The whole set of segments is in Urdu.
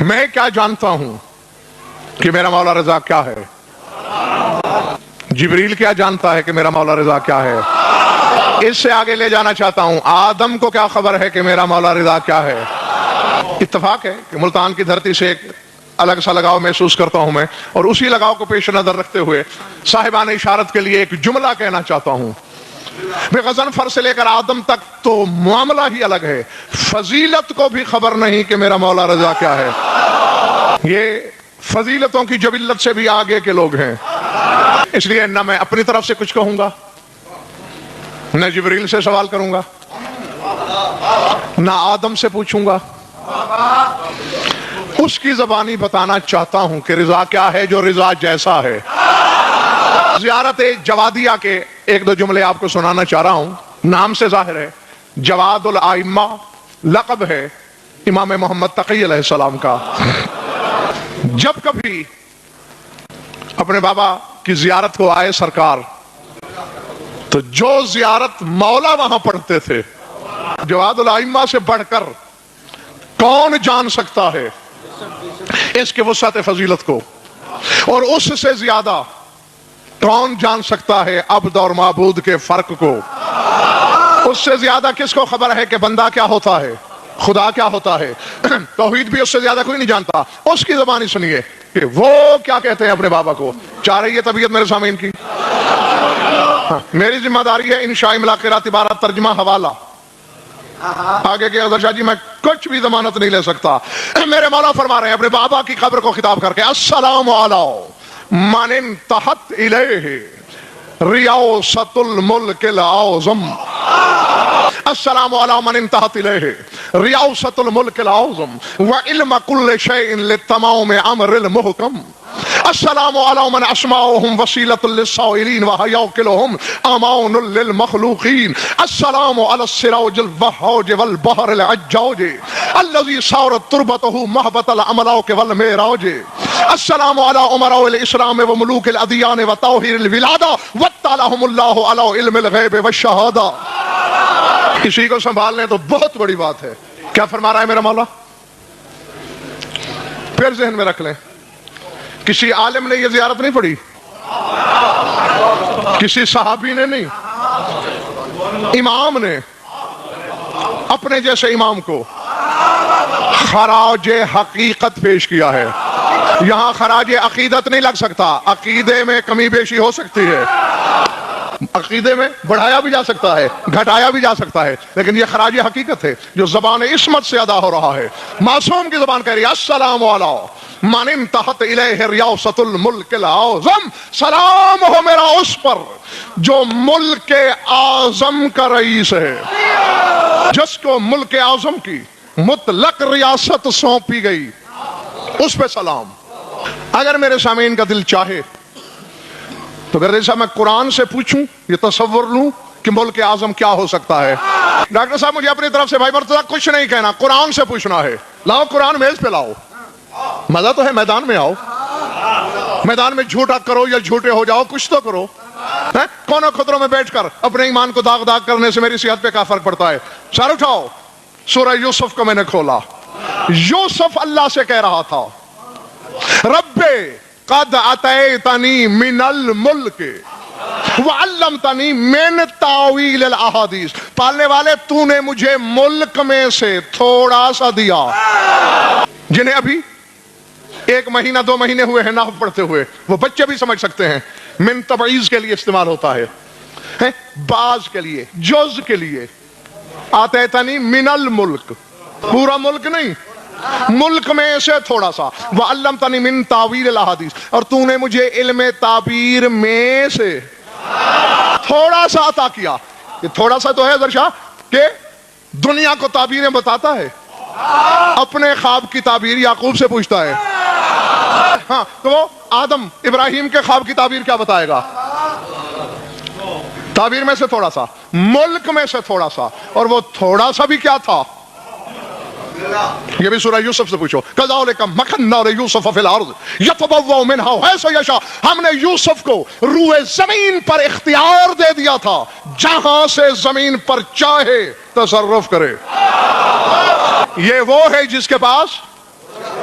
میں کیا جانتا ہوں کہ میرا مولا رضا کیا ہے؟ جبریل کیا جانتا ہے کہ میرا مولا رضا کیا ہے؟ اس سے آگے لے جانا چاہتا ہوں، آدم کو کیا خبر ہے کہ میرا مولا رضا کیا ہے؟ اتفاق ہے کہ ملتان کی دھرتی سے ایک الگ سا لگاؤ محسوس کرتا ہوں میں، اور اسی لگاؤ کو پیش نظر رکھتے ہوئے صاحبان اشارت کے لیے ایک جملہ کہنا چاہتا ہوں۔ غضنفر سے لے کر آدم تک تو معاملہ ہی الگ ہے، فضیلت کو بھی خبر نہیں کہ میرا مولا رضا کیا ہے۔ یہ فضیلتوں کی جبلت سے بھی آگے کے لوگ ہیں، اس لیے نہ میں اپنی طرف سے کچھ کہوں گا، نہ جبریل سے سوال کروں گا، نہ آدم سے پوچھوں گا، اس کی زبانی بتانا چاہتا ہوں کہ رضا کیا ہے جو رضا جیسا ہے۔ زیارت جوادیہ کے ایک دو جملے آپ کو سنانا چاہ رہا ہوں، نام سے ظاہر ہے جواد الائمہ لقب ہے امام محمد تقی علیہ السلام کا۔ جب کبھی اپنے بابا کی زیارت کو آئے سرکار تو جو زیارت مولا وہاں پڑھتے تھے، جواد الائمہ سے بڑھ کر کون جان سکتا ہے اس کے وسعت فضیلت کو، اور اس سے زیادہ کون جان سکتا ہے عبد اور معبود کے فرق کو؟ اس سے زیادہ کس کو خبر ہے کہ بندہ کیا ہوتا ہے، خدا کیا ہوتا ہے؟ توحید بھی اس سے زیادہ کوئی نہیں جانتا۔ اس کی زبانی سنیے کہ وہ کیا کہتے ہیں اپنے بابا کو۔ چاہ رہی ہے طبیعت میرے سامعین کی؟ میری ذمہ داری ہے انشاء ملاقات عبارت ترجمہ حوالہ، آگے کے اظہر شاہ جی میں کچھ بھی ضمانت نہیں لے سکتا۔ میرے مولا فرما رہے ہیں اپنے بابا کی قبر کو خطاب کر کے، السلام علی من انتہت الیہ ریاست الملک الاعظم، السلام علی من انتہت الیہ ریاست الملک الاعظم وعلم کل شیء للتمام امر المحکم، السلام علی من اسماؤہم وسیلۃ للسائلین وحیاکلہم امان للمخلوقین، السلام علی السراج الوہاج والبحر العجاج الذی صارت تربتہ محبت الاملاک والمعراج، السلام علی امراء الاسلام وملوک الادیان وطاہر الولادہ واطلعہم اللہ علی علم الغیب والشہادہ۔ کسی کو سنبھال لیں تو بہت بڑی بات ہے۔ کیا فرما رہا ہے میرا مولا؟ پھر ذہن میں رکھ لیں، کسی عالم نے یہ زیارت نہیں پڑھی، کسی صحابی نے نہیں، امام نے اپنے جیسے امام کو خراج حقیقت پیش کیا ہے۔ یہاں خراج عقیدت نہیں لگ سکتا، عقیدے میں کمی بیشی ہو سکتی ہے، عقیدے میں بڑھایا بھی جا سکتا ہے، گھٹایا بھی جا سکتا ہے، لیکن یہ خراج حقیقت ہے جو زبان عصمت سے ادا ہو رہا ہے۔ معصوم کی زبان کہہ رہی ہے السلام علی من انتہت الیہ ریاست الملک الاعظم، سلام ہو میرا اس پر جو ملک اعظم کا رئیس ہے، جس کو ملک اعظم کی مطلق ریاست سونپی گئی، اس پہ سلام۔ اگر میرے سامعین کا دل چاہے تو اگر جیسا میں قرآن سے پوچھوں، یہ تصور لوں کہ ملک اعظم کیا ہو سکتا ہے۔ ڈاکٹر صاحب مجھے اپنی طرف سے بھائی مرتضیٰ کچھ نہیں کہنا، قرآن سے پوچھنا ہے۔ لاؤ قرآن میز پہ لاؤ، مزہ تو ہے میدان میں آؤ، میدان میں جھوٹا کرو یا جھوٹے ہو جاؤ، کچھ تو کرو۔ کونوں خطروں میں بیٹھ کر اپنے ایمان کو داغ داغ کرنے سے میری صحت پہ کیا فرق پڑتا ہے؟ سر اٹھاؤ، سورہ یوسف کو میں نے کھولا، یوسف اللہ سے کہہ رہا تھا رب قد اتیتنی من الملک وعلمتنی من تاویل الاحادیث، پالنے والے تو نے مجھے ملک میں سے تھوڑا سا دیا۔ جنہیں ابھی 1 مہینہ 2 مہینے ہوئے ہیں نحو پڑھتے ہوئے، وہ بچے بھی سمجھ سکتے ہیں، من تبعیض کے لیے استعمال ہوتا ہے، بعض کے لیے، جز کے لیے۔ آتیتنی من الملک، پورا ملک نہیں، ملک میں سے تھوڑا سا، وعلمتنی من تاویل الاحادیث، اور تو نے مجھے علم تعبیر میں سے تھوڑا سا عطا کیا۔ یہ تھوڑا سا تو ہے درشا کہ دنیا کو تعبیریں بتاتا ہے، اپنے خواب کی تعبیر یعقوب سے پوچھتا ہے۔ ہاں تو وہ آدم ابراہیم کے خواب کی تعبیر کیا بتائے گا؟ تعبیر میں سے تھوڑا سا، ملک میں سے تھوڑا سا، اور وہ تھوڑا سا بھی کیا تھا؟ یہ بھی سورہ یوسف سے پوچھو، کذالک مکننا لیوسف فی الارض یتبوأ منہا حیث یشاء، ہم نے یوسف کو روئے زمین پر اختیار دے دیا تھا، جہاں سے زمین پر چاہے تصرف کرے۔ یہ وہ ہے جس کے پاس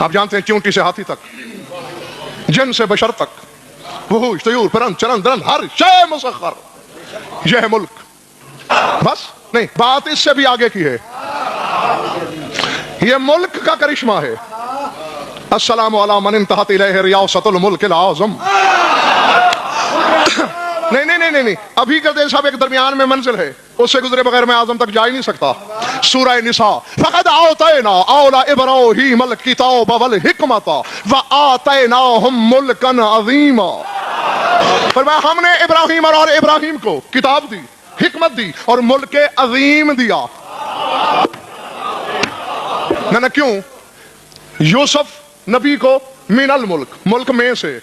آپ جانتے ہیں چونٹی سے ہاتھی تک، جن سے بشر تک، وحوش طیور پرند چرند درند ہر شے مسخر، یہ ہے ملک. بس نہیں، بات اس سے بھی آگے کی ہے. یہ ملک کا کرشمہ ہے. السلام علی من انتہت الیہ ریاست الملک العظم. نہیں، ابھی کہتے صاحب ایک درمیان میں منزل ہے، اس سے گزرے بغیر میں اعظم تک جا ہی نہیں سکتا. سورہ نساء فقد آتینا آل ابراہیم الکتاب والحکمت وآتیناہم ملکا عظیما. فرمایا ہم نے ابراہیم اور ابراہیم کو کتاب دی، حکمت دی اور ملک عظیم دیا. نہ کیوں؟ یوسف نبی کو من الملک، ملک میں سے،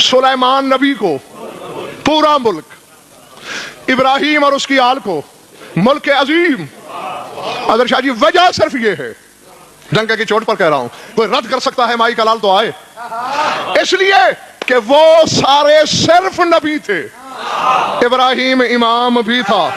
سلیمان نبی کو پورا ملک، ابراہیم اور اس کی آل کو ملک عظیم. حضرت شاہ جی وجہ صرف یہ ہے، ڈنکے کی چوٹ پر کہہ رہا ہوں، کوئی رد کر سکتا ہے مائی کا لال تو آئے، اس لیے کہ وہ سارے صرف نبی تھے. ابراہیم امام بھی تھا،